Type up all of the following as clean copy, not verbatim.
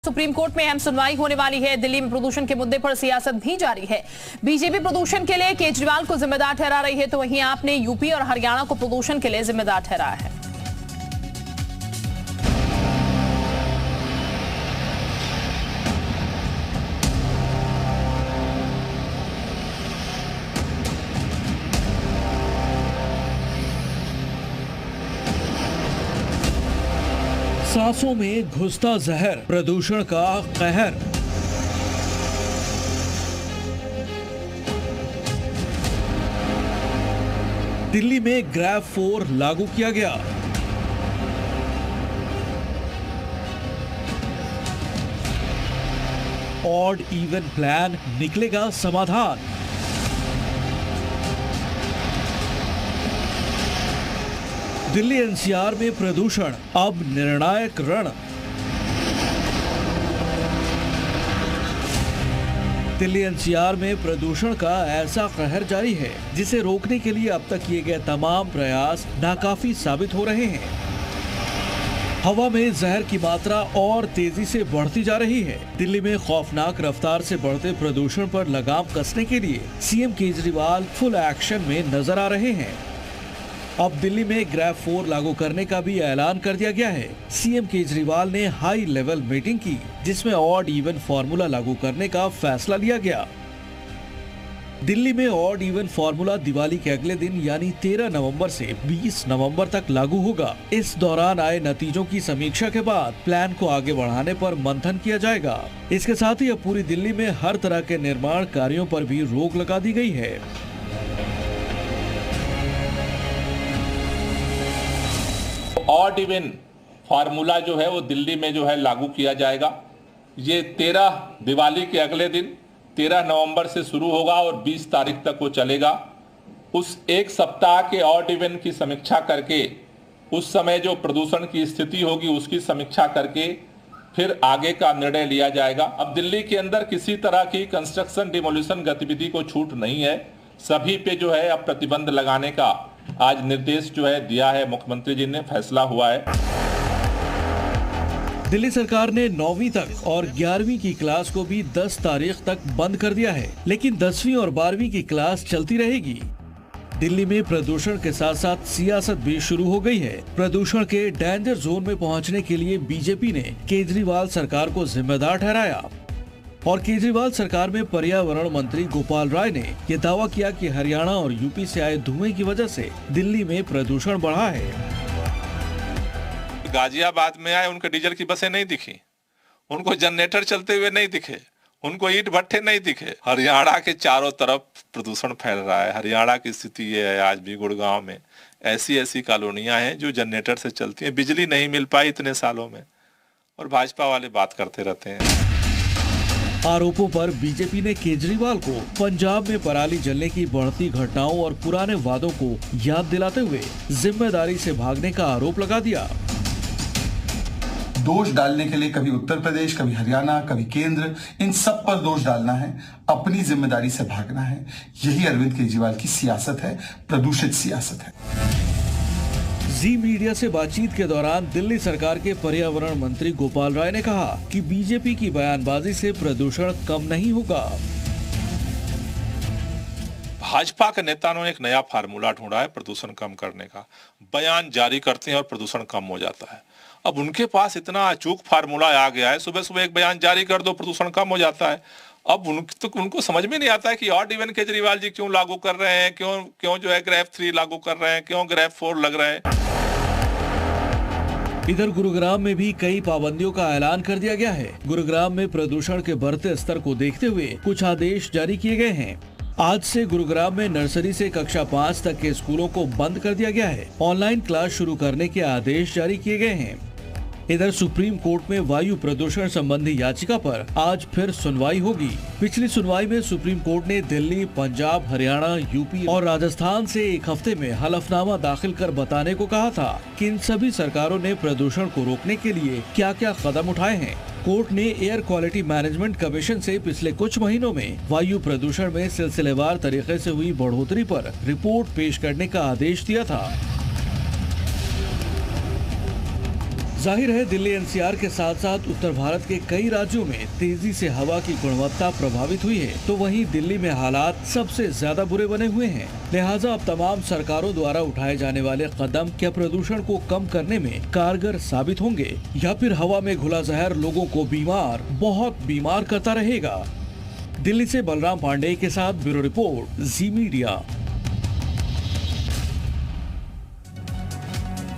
Supreme court में अहम सुनवाई होने वाली है। दिल्ली में प्रदूषण के मुद्दे पर सियासत भी जारी है। बीजेपी प्रदूषण के लिए केजरीवाल को जिम्मेदार ठहरा रही है, तो वहीं आपने यूपी और हरियाणा को प्रदूषण के लिए जिम्मेदार ठहराया है। सांसों में घुसता जहर, प्रदूषण का कहर। दिल्ली में ग्रैब 4 लागू किया गया। ऑड इवन प्लान निकलेगा समाधान। दिल्ली एनसीआर में प्रदूषण अब निर्णायक रण। दिल्ली एनसीआर में प्रदूषण का ऐसा कहर जारी है जिसे रोकने के लिए अब तक किए गए तमाम प्रयास नाकाफी साबित हो रहे हैं। हवा में जहर की मात्रा और तेजी से बढ़ती जा रही है। दिल्ली में खौफनाक रफ्तार से बढ़ते प्रदूषण पर लगाम कसने के लिए सीएम केजरीवाल फुल एक्शन में नजर आ रहे हैं। अब दिल्ली में ग्रैब 4 लागू करने का भी ऐलान कर दिया गया है। सीएम केजरीवाल ने हाई लेवल मीटिंग की, जिसमें ऑड इवन फॉर्मूला लागू करने का फैसला लिया गया। दिल्ली में ऑड इवन फॉर्मूला दिवाली के अगले दिन यानी 13 नवंबर से 20 नवंबर तक लागू होगा। इस दौरान आए नतीजों की समीक्षा के बाद प्लान को आगे बढ़ाने पर मंथन किया जाएगा। इसके साथ ही अब पूरी दिल्ली में हर तरह के निर्माण कार्यों पर भी रोक लगा दी गई है। ऑड इवन फार्मूला जो है वो दिल्ली में जो है लागू किया जाएगा। ये 13 दिवाली के अगले दिन 13 नवंबर से शुरू होगा और 20 तारीख तक वो चलेगा। उस एक सप्ताह के ऑड इवन की समीक्षा करके उस समय जो प्रदूषण की स्थिति होगी उसकी समीक्षा करके फिर आगे का निर्णय लिया जाएगा। अब दिल्ली के अंदर किसी तरह की कंस्ट्रक्शन डिमोलिशन गतिविधि को छूट नहीं है। सभी पे जो है अब प्रतिबंध लगाने का आज निर्देश जो है दिया है, मुख्यमंत्री जी ने फैसला हुआ है। दिल्ली सरकार ने 9वीं तक और 11वीं की क्लास को भी 10 तारीख तक बंद कर दिया है, लेकिन 10वीं और 12वीं की क्लास चलती रहेगी। दिल्ली में प्रदूषण के साथ साथ सियासत भी शुरू हो गई है। प्रदूषण के डेंजर जोन में पहुंचने के लिए बीजेपी ने केजरीवाल सरकार को जिम्मेदार ठहराया और केजरीवाल सरकार में पर्यावरण मंत्री गोपाल राय ने यह दावा किया कि हरियाणा और यूपी से आए धुएं की वजह से दिल्ली में प्रदूषण बढ़ा है। गाजियाबाद में आए, उनके डीजल की बसें नहीं दिखी, उनको जनरेटर चलते हुए नहीं दिखे, उनको ईंट भट्ठे नहीं दिखे। हरियाणा के चारों तरफ प्रदूषण फैल रहा है। हरियाणा की स्थिति ये है, आज भी गुड़गांव में ऐसी ऐसी कॉलोनियां हैं जो जनरेटर से चलती हैं। बिजली नहीं मिल पाई इतने सालों में, और भाजपा वाले बात करते रहते हैं। आरोपों पर बीजेपी ने केजरीवाल को पंजाब में पराली जलने की बढ़ती घटनाओं और पुराने वादों को याद दिलाते हुए जिम्मेदारी से भागने का आरोप लगा दिया। दोष डालने के लिए कभी उत्तर प्रदेश, कभी हरियाणा, कभी केंद्र, इन सब पर दोष डालना है, अपनी जिम्मेदारी से भागना है। यही अरविंद केजरीवाल की सियासत है, प्रदूषित सियासत है। जी मीडिया से बातचीत के दौरान दिल्ली सरकार के पर्यावरण मंत्री गोपाल राय ने कहा कि बीजेपी की बयानबाजी से प्रदूषण कम नहीं होगा। भाजपा के नेताओं ने एक नया फार्मूला ढूंढा है प्रदूषण कम करने का। बयान जारी करते हैं और प्रदूषण कम हो जाता है। अब उनके पास इतना अचूक फार्मूला आ गया है, सुबह सुबह एक बयान जारी कर दो, प्रदूषण कम हो जाता है। अब उनको समझ में नहीं आता है कि ऑड इवन केजरीवाल जी क्यों लागू कर रहे हैं, क्यों जो है ग्रैब 3 लागू कर रहे हैं, क्यों ग्रैब 4 लग रहे हैं। इधर गुरुग्राम में भी कई पाबंदियों का ऐलान कर दिया गया है। गुरुग्राम में प्रदूषण के बढ़ते स्तर को देखते हुए कुछ आदेश जारी किए गए हैं। आज से गुरुग्राम में नर्सरी से कक्षा 5 तक के स्कूलों को बंद कर दिया गया है। ऑनलाइन क्लास शुरू करने के आदेश जारी किए गए हैं। इधर सुप्रीम कोर्ट में वायु प्रदूषण संबंधी याचिका पर आज फिर सुनवाई होगी। पिछली सुनवाई में सुप्रीम कोर्ट ने दिल्ली, पंजाब, हरियाणा, यूपी और राजस्थान से एक हफ्ते में हलफनामा दाखिल कर बताने को कहा था कि इन सभी सरकारों ने प्रदूषण को रोकने के लिए क्या क्या कदम उठाए हैं। कोर्ट ने एयर क्वालिटी मैनेजमेंट कमीशन से पिछले कुछ महीनों में वायु प्रदूषण में सिलसिलेवार तरीके से हुई बढ़ोतरी पर रिपोर्ट पेश करने का आदेश दिया था। जाहिर है दिल्ली एनसीआर के साथ साथ उत्तर भारत के कई राज्यों में तेजी से हवा की गुणवत्ता प्रभावित हुई है, तो वहीं दिल्ली में हालात सबसे ज्यादा बुरे बने हुए हैं। लिहाजा अब तमाम सरकारों द्वारा उठाए जाने वाले कदम क्या प्रदूषण को कम करने में कारगर साबित होंगे या फिर हवा में घुला जहर लोगों को बहुत बीमार करता रहेगा। दिल्ली से बलराम पांडे के साथ ब्यूरो रिपोर्ट, जी मीडिया।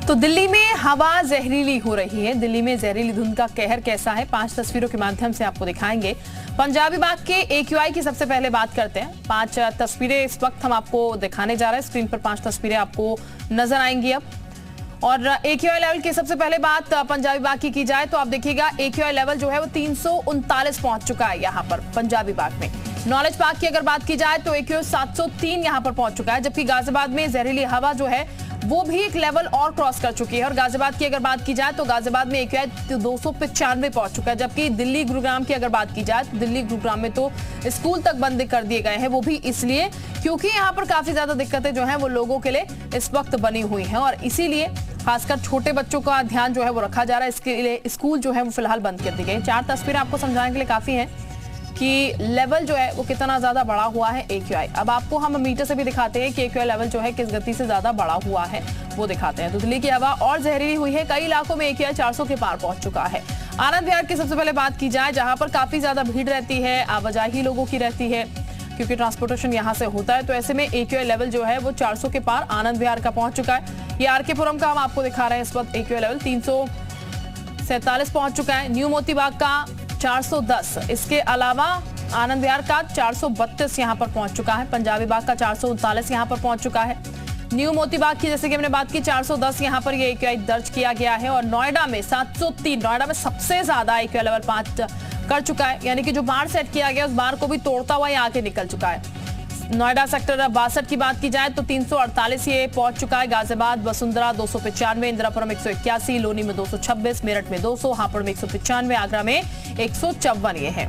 तो दिल्ली में हवा जहरीली हो रही है। दिल्ली में जहरीली धुंध का कहर कैसा है, 5 तस्वीरों के माध्यम से आपको दिखाएंगे। पंजाबी बाग के AQI की सबसे पहले बात करते हैं। 5 तस्वीरें इस वक्त हम आपको दिखाने जा रहे हैं। स्क्रीन पर 5 तस्वीरें आपको नजर आएंगी अब। और AQI लेवल की सबसे पहले बात पंजाबी बाग की जाए तो आप देखिएगा AQI लेवल जो है वो 339 पहुंच चुका है यहाँ पर पंजाबी बाग में। नॉलेज पार्क की अगर बात की जाए तो AQI 703 यहाँ पर पहुंच चुका है, जबकि गाजियाबाद में जहरीली हवा जो है वो भी एक लेवल और क्रॉस कर चुकी है। और गाजियाबाद की अगर बात की जाए तो गाजियाबाद में AQI 295 पहुंच चुका है, जबकि दिल्ली गुरुग्राम की अगर बात की जाए तो दिल्ली गुरुग्राम में तो स्कूल तक बंद कर दिए गए हैं, वो भी इसलिए क्योंकि यहाँ पर काफी ज्यादा दिक्कतें जो है वो लोगों के लिए इस वक्त बनी हुई है और इसीलिए खासकर छोटे बच्चों का ध्यान जो है वो रखा जा रहा है। इसके लिए स्कूल जो है वो फिलहाल बंद कर दी गई। 4 तस्वीरें आपको समझाने के लिए काफी है कि लेवल जो है वो कितना ज्यादा बढ़ा हुआ है AQI। अब आपको हम मीटर से भी दिखाते हैं कि AQI लेवल जो है किस गति से ज्यादा बढ़ा हुआ है, वो दिखाते हैं। तो दिल्ली की हवा और जहरीली हुई है, कई इलाकों में AQI 400 के पार पहुंच चुका है। आनंद विहार की सबसे पहले बात की जाए, जहां पर काफी ज्यादा भीड़ रहती है, आवाजाही लोगों की रहती है क्योंकि ट्रांसपोर्टेशन यहां से होता है, तो ऐसे में AQI लेवल जो है वो 400 के पार आनंद विहार का पहुंच चुका है। ये RK पुरम का हम आपको दिखा रहे हैं। इस वक्त AQI लेवल 347 पहुंच चुका है। न्यू मोती बाग का 410, इसके अलावा आनंद विहार का 432 यहां पर पहुंच चुका है। पंजाबी बाग का 439 यहां पर पहुंच चुका है। न्यू मोती बाग की जैसे कि हमने बात की 410 यहां पर ये AQI दर्ज किया गया है। और नोएडा में 703, नोएडा में सबसे ज्यादा AQI लेवल 5 कर चुका है, यानी कि जो बार सेट किया गया उस बार को भी तोड़ता हुआ यहाँ आके निकल चुका है। नोएडा सेक्टर 62 की बात की जाए तो 348 ये पहुंच चुका है। गाजियाबाद वसुंधरा 295, इंदिरापुरम 181, लोनी में 226, मेरठ में 200, हापुड़ में 195, आगरा में 154 ये है।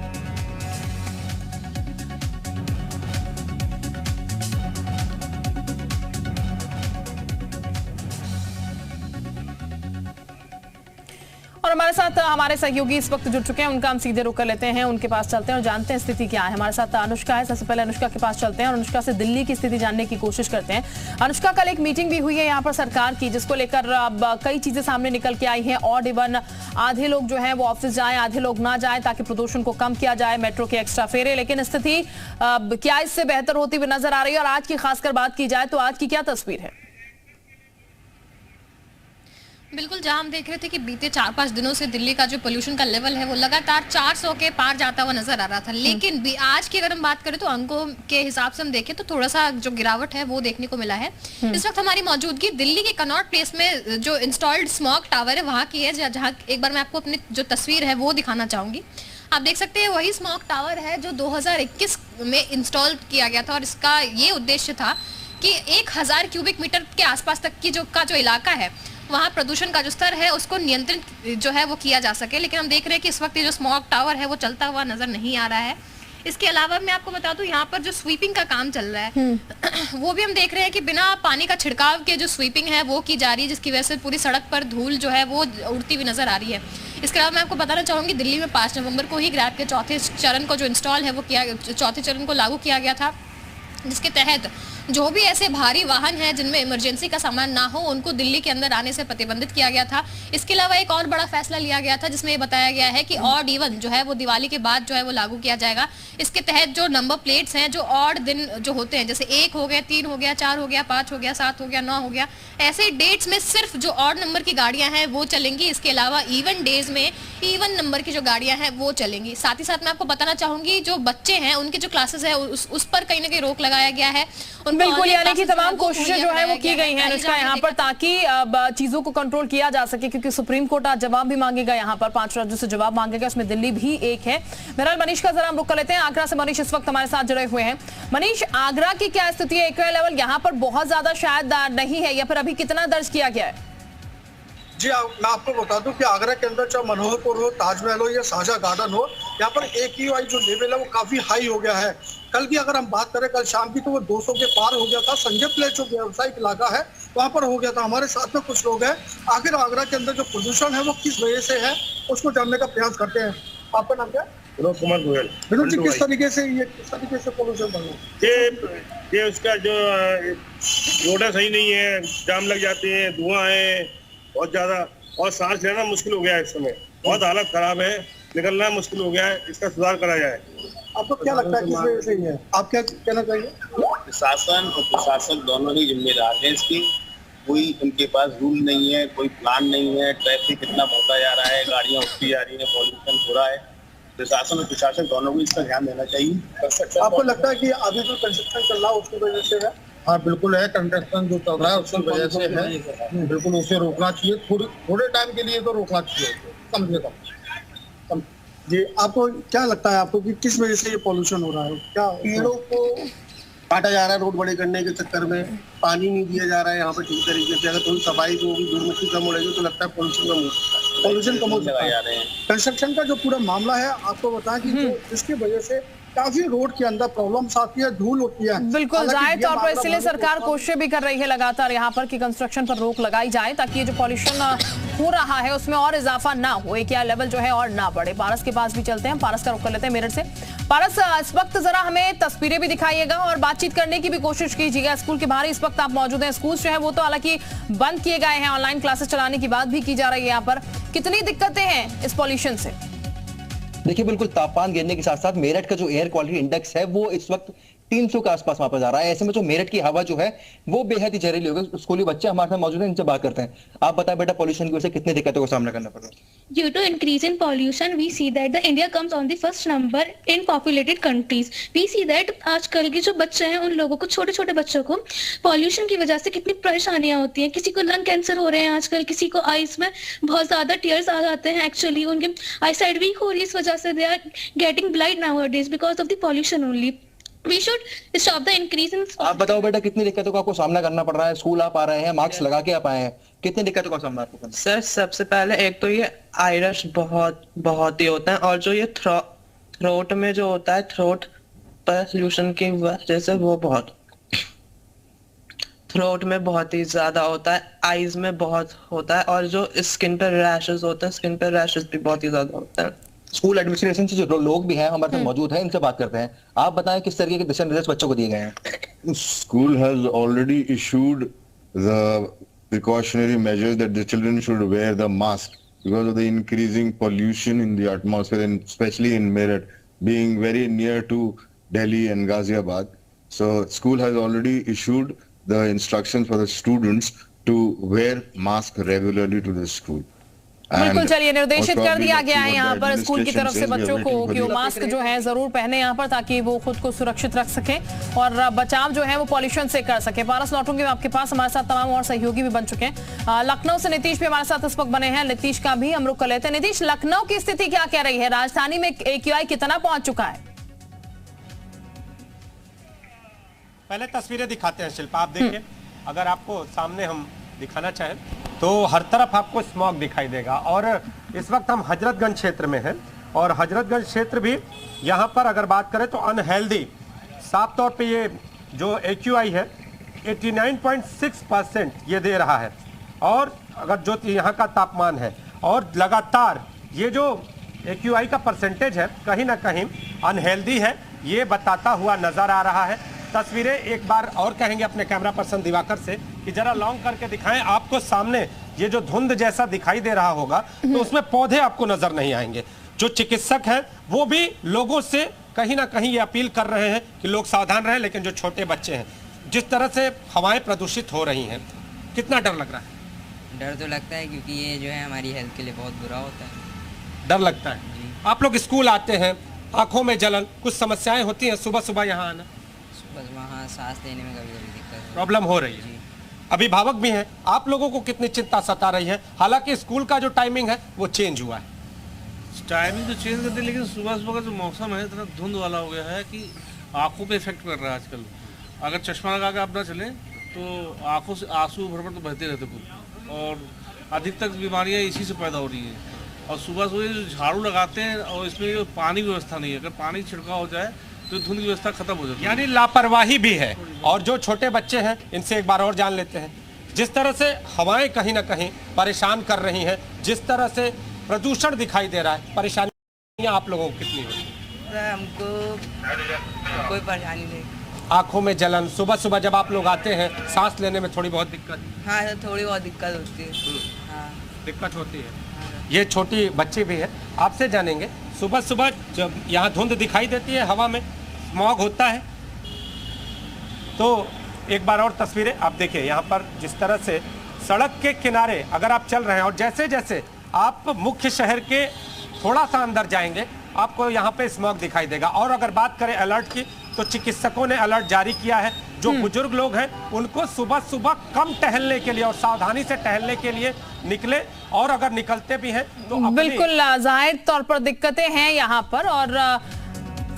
और हमारे साथ हमारे सहयोगी इस वक्त जुड़ चुके हैं, उनका हम सीधे रुक कर लेते हैं, उनके पास चलते हैं और जानते हैं स्थिति क्या है। हमारे साथ अनुष्का है। सबसे पहले अनुष्का के पास चलते हैं और अनुष्का से दिल्ली की स्थिति जानने की कोशिश करते हैं। अनुष्का, कल एक मीटिंग भी हुई है यहाँ पर सरकार की, जिसको लेकर अब कई चीजें सामने निकल के आई हैं। ऑड इवन आधे लोग जो है वो ऑफिस जाए, आधे लोग ना जाए, ताकि प्रदूषण को कम किया जाए, मेट्रो के एक्स्ट्रा फेरे। लेकिन स्थिति क्या इससे बेहतर होती हुई नजर आ रही है? और आज की खासकर बात की जाए तो आज की क्या तस्वीर है? बिल्कुल, जहां हम देख रहे थे कि बीते 4-5 दिनों से दिल्ली का जो पोल्यूशन का लेवल है वो लगातार 400 के पार जाता हुआ नजर आ रहा था, लेकिन आज की अगर हम बात करें तो अंकों के हिसाब से हम देखें तो थोड़ा सा जो गिरावट है वो देखने को मिला है। इस वक्त हमारी मौजूदगी दिल्ली के कनॉट प्लेस में जो इंस्टॉल्ड स्मॉग टावर है वहां की है, जहाँ एक बार मैं आपको अपनी जो तस्वीर है वो दिखाना चाहूंगी। आप देख सकते हैं वही स्मॉग टावर है जो 2021 में इंस्टॉल किया गया था और इसका ये उद्देश्य था कि 1000 क्यूबिक मीटर के आसपास तक की जो इलाका है वहाँ प्रदूषण का जो स्तर है उसको नियंत्रित जो है वो किया जा सके। लेकिन हम देख रहे हैं कि इस वक्त ये जो स्मॉग टावर है वो चलता हुआ नजर नहीं आ रहा है। इसके अलावा मैं आपको बता दूं यहाँ पर जो स्वीपिंग का काम चल रहा है वो भी हम देख रहे हैं कि बिना पानी का छिड़काव के जो स्वीपिंग है वो की जा रही है, जिसकी वजह से पूरी सड़क पर धूल जो है वो उड़ती हुई नजर आ रही है। इसके अलावा मैं आपको बताना चाहूंगी दिल्ली में 5 नवंबर को ही ग्रैब के चौथे चरण को जो इंस्टॉल है वो चौथे चरण को लागू किया गया था, जिसके तहत जो भी ऐसे भारी वाहन हैं जिनमें इमरजेंसी का सामान ना हो उनको दिल्ली के अंदर आने से प्रतिबंधित किया गया था। इसके अलावा एक और बड़ा फैसला लिया गया था जिसमें ये बताया गया है कि ऑड इवन जो है वो दिवाली के बाद जो है वो लागू किया जाएगा। इसके तहत जो नंबर प्लेट्स हैं जो ऑड दिन जो होते हैं, जैसे 1 हो गया, 3 हो गया, 4 हो गया, 5 हो गया, 7 हो गया, 9 हो गया, ऐसे डेट्स में सिर्फ जो ऑड नंबर की गाड़ियां हैं वो चलेंगी। इसके अलावा इवन डेज में इवन नंबर की जो गाड़ियां हैं वो चलेंगी। साथ ही साथ मैं आपको बताना चाहूंगी जो बच्चे हैं उनके जो क्लासेस है उस पर कहीं ना कहीं रोक लगाया गया है। बिल्कुल, यानी कि तमाम कोशिशें जो है वो की गई हैं अनुष्का यहाँ पर, ताकि चीजों को कंट्रोल किया जा सके, क्योंकि सुप्रीम कोर्ट आज जवाब भी मांगेगा। यहाँ पर 5 राज्यों से जवाब मांगेगा, उसमें दिल्ली भी एक है। बहरहाल मनीष का जरा हम रुक कर लेते हैं। आगरा से मनीष इस वक्त हमारे साथ जुड़े हुए हैं। मनीष, आगरा की क्या स्थिति है? AQI लेवल यहाँ पर बहुत ज्यादा शायद नहीं है, या फिर अभी कितना दर्ज किया गया है? जी मैं आपको बता दूं कि आगरा के अंदर चाहे मनोहरपुर हो, ताजमहल हो या शाहजहां गार्डन हो, यहाँ पर AQI जो लेवल है वो काफी हाई हो गया है। कल की अगर हम बात करें कल शाम की तो वो 200 के पार हो गया था। संजय प्लेस जो व्यावसायिक इलाका है वहाँ पर हो गया था। हमारे साथ में कुछ लोग हैं, आखिर आगरा के अंदर जो प्रदूषण है वो किस वजह से है उसको जानने का प्रयास करते हैं। आपका नाम क्या है? विनोद कुमार गोयल। विनोद जी, किस तरीके से पोल्यूशन बढ़ रहा है? ये उसका जो रोड सही नहीं है, जाम लग जाते हैं, धुआं है बहुत ज्यादा, और सांस लेना मुश्किल हो गया है। इस समय बहुत हालत खराब है, निकलना मुश्किल हो गया है, इसका सुधार करा जाए। आपको क्या लगता है किस वजह से है? आप क्या कहना चाहिए? शासन और प्रशासन दोनों ही जिम्मेदार हैं इसकी। कोई उनके पास रूल नहीं है, कोई प्लान नहीं है। ट्रैफिक इतना बढ़ता जा रहा है, गाड़ियां उठती जा रही है, पॉल्यूशन हो रहा है। प्रशासन और प्रशासन दोनों को इसका ध्यान देना चाहिए। आपको लगता है कि अभी जो कंस्ट्रक्शन चल रहा है उसकी वजह से है? हाँ बिल्कुल है, कंस्ट्रक्शन जो चल रहा है उसकी वजह से है। बिल्कुल उसे रोकना चाहिए, थोड़े टाइम के लिए तो रोकना चाहिए, कम से कम। जी, आपको क्या लगता है आपको कि किस वजह से ये पॉल्यूशन हो रहा है? क्या पेड़ों को काटा जा रहा है रोड बड़े करने के चक्कर में, पानी नहीं दिया जा रहा है यहाँ पे ठीक तरीके से। अगर थोड़ी सफाई जो होगी, धूल मिट्टी कम हो रहेगी तो लगता है पॉल्यूशन कम हो सकता है। पॉल्यूशन कम हो सकता है। कंस्ट्रक्शन का जो पूरा मामला है, आपको बताएं कि जिसकी वजह से काफी रोड के अंदर प्रॉब्लम्स आती है, धूल होती है। बिल्कुल, जाहिर तौर पर इसलिए सरकार कोशिशें भी कर रही है लगातार यहाँ पर कि कंस्ट्रक्शन पर रोक लगाई जाए, ताकि ये जो पॉल्यूशन हो रहा है उसमें और इजाफा ना हो, क्या लेवल जो है और ना बढ़े। पारस के पास भी चलते हैं, पारस का रुख कर लेते हैं मेरठ से। पारस, इस वक्त जरा हमें तस्वीरें भी दिखाइएगा और बातचीत करने की भी कोशिश कीजिएगा। स्कूल के बाहर इस वक्त आप मौजूद हैं। स्कूल जो है वो तो हालांकि बंद किए गए हैं, ऑनलाइन क्लासेस चलाने की बात भी की जा रही है। यहाँ पर कितनी दिक्कतें हैं इस पॉल्यूशन से? देखिए, बिल्कुल तापमान गिरने के साथ साथ मेरठ का जो एयर क्वालिटी इंडेक्स है वो इस वक्त 300 के आसपास वापस आ रहा है। ऐसे में जो मेरठ की हवा जो है वो बेहद ही जहरीली हो गई। स्कूली बच्चे हमारे साथ मौजूद हैं, इनसे बात करते हैं। आप बताएं बेटा, पॉल्यूशन की वजह से कितनी दिक्कतों का सामना करना पड़ रहा है? Due to increase in pollution, we see that the India comes on the first number in populated countries. We see that आजकल के जो बच्चे हैं उन लोगों को, छोटे छोटे बच्चों को पॉल्यूशन की वजह से कितनी परेशानियां होती हैं। किसी को लंग कैंसर हो रहे हैं आजकल, किसी को आईज में बहुत ज्यादा टीयर्स आ जाते हैं। एक्चुअली उनके आई साइड वीक हो रही है, इस वजह से they are getting blind nowadays because of the pollution only. We should stop the increase in। आप बताओ बेटा, कितनी दिक्कतों का आपको सामना करना पड़ रहा है? स्कूल आप आ रहे हैं, मास्क लगा के आप आए हैं, कितनी दिक्कतों का सामना आपको करना? सर, सबसे पहले एक तो ये आयरस बहुत ही होता है, और जो ये थ्रोट में जो होता है, थ्रोट पॉल्यूशन की वजह से वो बहुत थ्रोट में बहुत ही ज्यादा होता है, आईज में बहुत होता है, और जो स्किन पर रैशेस होते हैं, स्किन पर रैशेस भी बहुत ही ज्यादा होता है। स्कूल एडमिनिस्ट्रेशन से जो लोग भी हैं हमारे साथ मौजूद हैं, इनसे बात करते हैं। आप बताएं किस तरीके के दिशा निर्देश बच्चों को दिए गए हैं? School has already issued the precautionary measures that the children should wear the mask because of the increasing pollution in the atmosphere, and especially in Meerut, being very near to Delhi and Ghaziabad. So school has already issued the instructions for the students to wear mask regularly to the school. बिल्कुल, चलिए, निर्देशित कर दिया गया है यहाँ पर school की तरफ से बच्चों को कि वो मास्क जो है जरूर पहने यहाँ पर, ताकि वो खुद को सुरक्षित रख सकें और बचाव जो है वो पॉल्यूशन से कर सके। पारस, लौटूंगी मैं आपके पास। हमारे साथ तमाम और सहयोगी भी बन चुके हैं। लखनऊ से नीतीश भी हमारे साथ इस वक्त बने हैं। नीतीश का भी हम रुख कर लेते हैं। नीतीश, लखनऊ की स्थिति क्या कह रही है? राजधानी में AQI कितना पहुंच चुका है? पहले तस्वीरें दिखाते हैं शिल्पा, आप देखिए। अगर आपको सामने हम दिखाना चाहें तो हर तरफ आपको स्मॉग दिखाई देगा, और इस वक्त हम हजरतगंज क्षेत्र में हैं, और हजरतगंज क्षेत्र भी यहाँ पर अगर बात करें तो अनहेल्दी, साफ तौर पे ये जो AQI है 89.6% ये दे रहा है। और अगर जो यहाँ का तापमान है, और लगातार ये जो AQI का परसेंटेज है कहीं ना कहीं अनहेल्दी है, ये बताता हुआ नजर आ रहा है। तस्वीरें एक बार और कहेंगे अपने कैमरा पर्सन दिवाकर से कि जरा लॉन्ग करके दिखाएं। आपको सामने ये जो धुंध जैसा दिखाई दे रहा होगा तो उसमें पौधे आपको नजर नहीं आएंगे। जो चिकित्सक हैं वो भी लोगों से कहीं ना कहीं ये अपील कर रहे हैं कि लोग सावधान रहें, लेकिन जो छोटे बच्चे हैं, जिस तरह से हवाएं प्रदूषित हो रही हैं, कितना डर लग रहा है? डर तो लगता है, क्योंकि ये जो है हमारी हेल्थ के लिए बहुत बुरा होता है। डर लगता है। आप लोग स्कूल आते हैं, आंखों में जलन, कुछ समस्याएं होती हैं सुबह सुबह यहाँ आना? बस वहाँ सांस लेने में कभी कभी दिक्कत प्रॉब्लम हो रही है। अभिभावक भी हैं, आप लोगों को कितनी चिंता सता रही है? हालांकि स्कूल का जो टाइमिंग है वो चेंज हुआ है। टाइमिंग तो चेंज करते, लेकिन सुबह सुबह का जो मौसम है इतना धुंध वाला हो गया है कि आंखों पे इफेक्ट कर रहा है आजकल। अगर चश्मा लगा के आप ना चलें तो आंखों से आंसू भर तो बहते रहते कुछ, और अधिकतर बीमारियां इसी से पैदा हो रही हैं। और सुबह सुबह जो झाड़ू लगाते हैं और इसमें जो पानी व्यवस्था नहीं है, अगर पानी छिड़काव हो जाए तो धुंध की व्यवस्था खत्म हो जाती है। यानी लापरवाही भी है। और जो छोटे बच्चे हैं इनसे एक बार और जान लेते हैं। जिस तरह से हवाएं कहीं ना कहीं परेशान कर रही हैं, जिस तरह से प्रदूषण दिखाई दे रहा है, परेशानियां आप लोगों को कितनी होती है? हमको कोई परेशानी नहीं। आंखों में जलन, सुबह सुबह जब आप लोग आते हैं सांस लेने में थोड़ी बहुत दिक्कत? हाँ, थोड़ी बहुत दिक्कत होती है। हाँ, दिक्कत होती है। ये छोटी बच्ची भी है, आपसे जानेंगे। सुबह सुबह जब यहाँ धुंध दिखाई देती है, हवा में स्मॉग होता है, तो एक बार और तस्वीरें आप देखिए। यहाँ पर जिस तरह से सड़क के किनारे अगर आप चल रहे हैं और जैसे जैसे आप मुख्य शहर के थोड़ा सा अंदर जाएंगे, आपको यहाँ पे स्मॉग दिखाई देगा। और अगर बात करें अलर्ट की, तो चिकित्सकों ने अलर्ट जारी किया है। जो बुजुर्ग लोग हैं उनको सुबह सुबह कम टहलने के लिए और सावधानी से टहलने के लिए निकले, और अगर निकलते भी हैं तो बिल्कुल जाहिर तौर पर दिक्कतें हैं यहाँ पर, और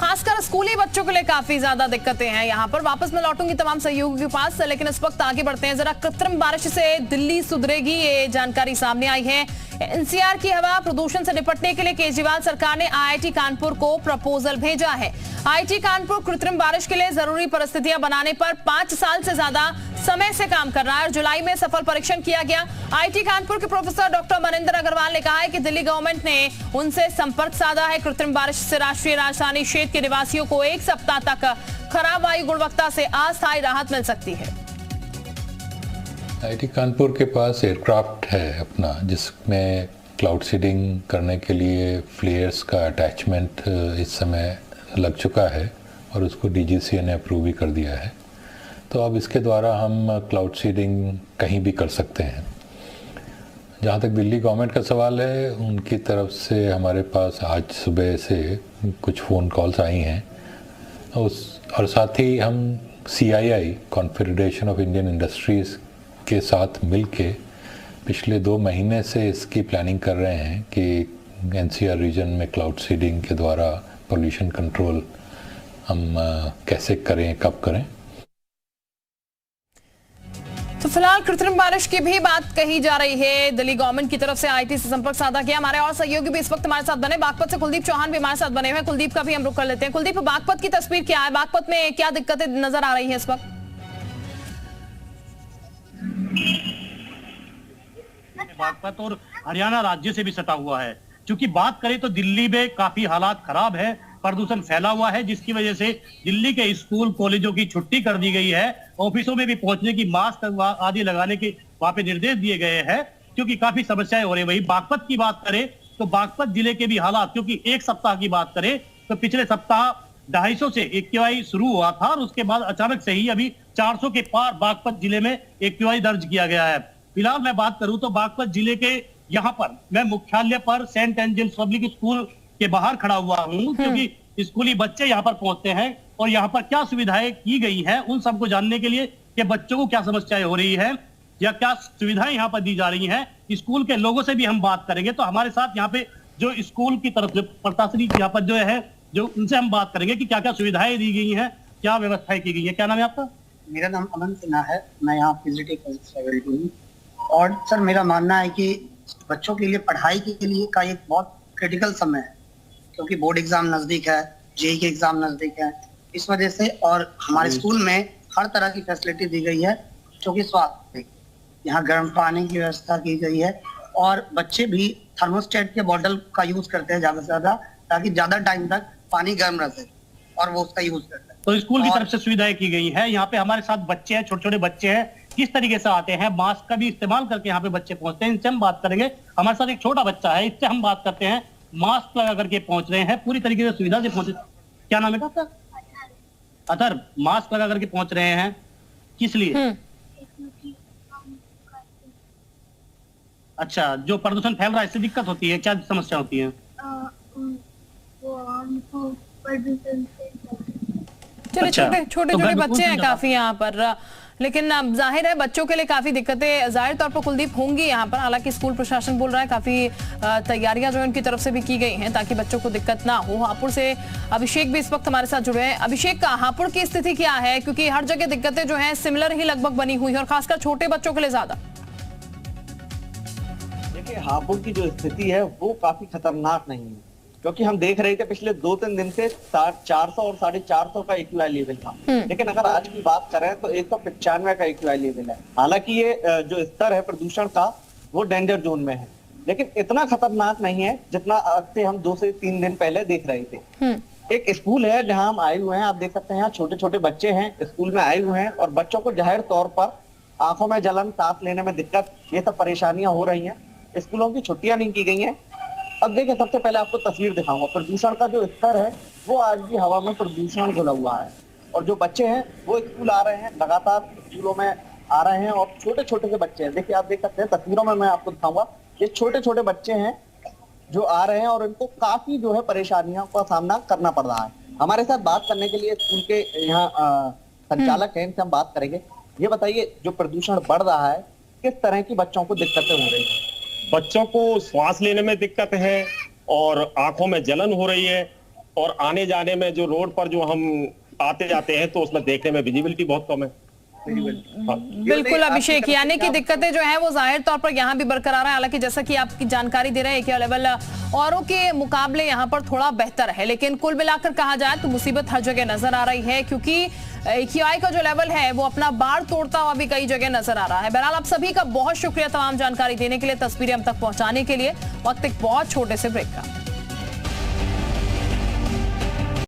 खासकर स्कूली बच्चों के लिए काफी ज्यादा दिक्कतें हैं यहाँ पर। वापस मैं लौटूंगी तमाम सहयोगियों के पास, लेकिन इस वक्त आगे बढ़ते हैं। जरा कृत्रिम बारिश से दिल्ली सुधरेगी, ये जानकारी सामने आई है। एनसीआर की हवा प्रदूषण से निपटने के लिए केजरीवाल सरकार ने आईआईटी कानपुर को प्रपोजल भेजा है। आईआईटी कानपुर कृत्रिम बारिश के लिए जरूरी परिस्थितियां बनाने पर 5 साल से ज्यादा समय से काम कर रहा है और जुलाई में सफल परीक्षण किया गया। आईआईटी कानपुर के प्रोफेसर डॉक्टर मनिंदर अग्रवाल ने कहा है कि दिल्ली गवर्नमेंट ने उनसे संपर्क साधा है। कृत्रिम बारिश से राष्ट्रीय राजधानी क्षेत्र के निवासियों को 1 सप्ताह तक खराब वायु गुणवत्ता से अस्थायी राहत मिल सकती है। आईआईटी कानपुर के पास एयरक्राफ्ट है अपना, जिसमें क्लाउड सीडिंग करने के लिए फ्लेयर्स का अटैचमेंट इस समय लग चुका है और उसको डीजीसीए ने अप्रूव भी कर दिया है। तो अब इसके द्वारा हम क्लाउड सीडिंग कहीं भी कर सकते हैं। जहाँ तक दिल्ली गवर्नमेंट का सवाल है, उनकी तरफ से हमारे पास आज सुबह से कुछ फ़ोन कॉल्स आई हैं और साथ ही हम CII confederation of Indian industries के साथ मिलके पिछले 2 महीने से इसकी प्लानिंग कर रहे हैं कि NCR रीजन में क्लाउड सीडिंग के द्वारा पोल्यूशन कंट्रोल हम कैसे करें, कब करें। तो फिलहाल कृत्रिम बारिश की भी बात कही जा रही है। दिल्ली गवर्नमेंट की तरफ से आईआईटी से संपर्क साधा गया। हमारे और सहयोगी भी इस वक्त हमारे साथ बने। बागपत से कुलदीप चौहान भी हमारे साथ बने हुए हैं। कुलदीप का भी हम रुख कर लेते हैं। कुलदीप, बागपत की तस्वीर क्या है? बागपत में क्या दिक्कतें नजर आ रही है इस वक्त? बागपत और हरियाणा राज्य से भी सटा हुआ है। क्योंकि बात करें तो दिल्ली में काफी हालात खराब है, प्रदूषण फैला हुआ है, जिसकी वजह से दिल्ली के स्कूल कॉलेजों की छुट्टी कर दी गई है। ऑफिसों में भी पहुंचने की मास्क आदि लगाने के वहां पे निर्देश दिए गए हैं, क्योंकि काफी समस्याएं हो रही है। वही बागपत की बात करें तो बागपत जिले के भी हालात, क्योंकि 1 सप्ताह की बात करें तो पिछले सप्ताह 250 से AQI शुरू हुआ था और उसके बाद अचानक से ही अभी 400 के पार बागपत जिले में AQI दर्ज किया गया है। फिलहाल मैं बात करूं तो बागपत जिले के यहाँ पर मैं मुख्यालय पर सेंट एंजल्स पब्लिक स्कूल के बाहर खड़ा हुआ हूँ, क्योंकि स्कूली बच्चे यहाँ पर पहुंचते हैं और यहाँ पर क्या सुविधाएं की गई हैं उन सबको जानने के लिए कि बच्चों को क्या समस्याएं हो रही है या क्या सुविधाएं यहाँ पर दी जा रही हैं। स्कूल के लोगों से भी हम बात करेंगे। तो हमारे साथ यहाँ पे जो स्कूल की तरफ से प्रशासनिक यहाँ पर जो है, जो उनसे हम बात करेंगे कि क्या क्या सुविधाएं दी गई हैं, क्या व्यवस्थाएं की गई है। क्या नाम है आपका? मेरा नाम अमन सिन्हा है, मैं यहाँ फिजिकल फैकल्टी हूँ। और सर मेरा मानना है कि बच्चों के लिए पढ़ाई के लिए का एक बहुत क्रिटिकल समय है, क्योंकि बोर्ड एग्जाम नजदीक है, जेईई के एग्जाम नजदीक है, इस वजह से। और हमारे स्कूल में हर तरह की फैसिलिटी दी गई है, जो कि स्वास्थ्य, यहाँ गर्म पानी की व्यवस्था की गई है और बच्चे भी थर्मोस्टेट के बॉटल का यूज करते हैं ज्यादा से ज्यादा, ताकि ज्यादा टाइम तक पानी गर्म रहे और वो उसका यूज करते हैं। तो स्कूल की तरफ से सुविधाएं की गई है। यहाँ पे हमारे साथ बच्चे हैं, छोटे छोटे बच्चे हैं, किस तरीके से आते हैं, मास्क का भी इस्तेमाल करके यहाँ पे बच्चे पहुंचते हैं, इनसे हम बात करेंगे। हमारे साथ एक छोटा बच्चा है, इससे हम बात करते हैं। मास्क लगा करके पहुंच रहे हैं, पूरी तरीके से सुविधा से पहुंचे। क्या नाम है आपका? अतर। मास्क लगा करके पहुंच रहे हैं, किस लिए? अच्छा, जो प्रदूषण फैल रहा है इससे दिक्कत होती है, क्या समस्या होती है? चलिए, छोटे छोटे बच्चे हैं काफी यहाँ पर, लेकिन जाहिर है बच्चों के लिए काफी दिक्कतें जाहिर तौर पर कुलदीप होंगी यहाँ पर। हालांकि स्कूल प्रशासन बोल रहा है काफी तैयारियां जो है उनकी तरफ से भी की गई हैं ताकि बच्चों को दिक्कत ना हो। हापुड़ से अभिषेक भी इस वक्त हमारे साथ जुड़े हैं। अभिषेक, हापुड़ की स्थिति क्या है? क्योंकि हर जगह दिक्कतें जो है सिमिलर ही लगभग बनी हुई है और खासकर छोटे बच्चों के लिए ज्यादा। देखिए, हापुड़ की जो स्थिति है वो काफी खतरनाक नहीं है, क्योंकि हम देख रहे थे पिछले 2-3 दिन से 400 और 450 का AQI लेवल था। लेकिन अगर आज की बात करें तो 195 का AQI लेवल है। हालांकि ये जो स्तर है प्रदूषण का वो डेंजर जोन में है, लेकिन इतना खतरनाक नहीं है जितना से हम 2 से 3 दिन पहले देख रहे थे। एक स्कूल है जहां हम आए हुए हैं, आप देख सकते हैं यहाँ छोटे छोटे बच्चे हैं, स्कूल में आए हुए हैं और बच्चों को जाहिर तौर पर आंखों में जलन, सांस लेने में दिक्कत, ये सब परेशानियां हो रही हैं। स्कूलों की छुट्टियां नहीं की गई हैं। अब देखिए, सबसे पहले आपको तस्वीर दिखाऊंगा। प्रदूषण का जो स्तर है वो आज भी हवा में प्रदूषण घुला हुआ है और जो बच्चे हैं वो स्कूल आ रहे हैं, लगातार स्कूलों में आ रहे हैं और छोटे छोटे से बच्चे हैं। देखिए, आप देख सकते हैं तस्वीरों में, मैं आपको दिखाऊंगा, ये छोटे छोटे बच्चे हैं जो आ रहे हैं और इनको काफी जो है परेशानियों का सामना करना पड़ रहा है। हमारे साथ बात करने के लिए स्कूल के यहाँ संचालक हैं, इनसे हम बात करेंगे। ये बताइए, जो प्रदूषण बढ़ रहा है किस तरह की बच्चों को दिक्कतें हो रही है? बच्चों को श्वास लेने में दिक्कत है और आंखों में जलन हो रही है और आने जाने में जो रोड पर जो हम आते जाते हैं तो उसमें देखने में विजिबिलिटी बहुत कम है। बिल्कुल अभिषेक, यानी कि दिक्कतें जो है वो जाहिर तौर पर यहाँ भी बरकरार है। हालांकि जैसा कि आपकी जानकारी दे रहे हैं AQI लेवल औरों के मुकाबले यहाँ पर थोड़ा बेहतर है, लेकिन कुल मिलाकर कहा जाए तो मुसीबत हर जगह नजर आ रही है, क्योंकि AQI का जो लेवल है वो अपना बार तोड़ता हुआ भी कई जगह नजर आ रहा है। बहरहाल आप सभी का बहुत शुक्रिया तमाम जानकारी देने के लिए, तस्वीरें हम तक पहुंचाने के लिए। वक्त एक बहुत छोटे से ब्रेक का।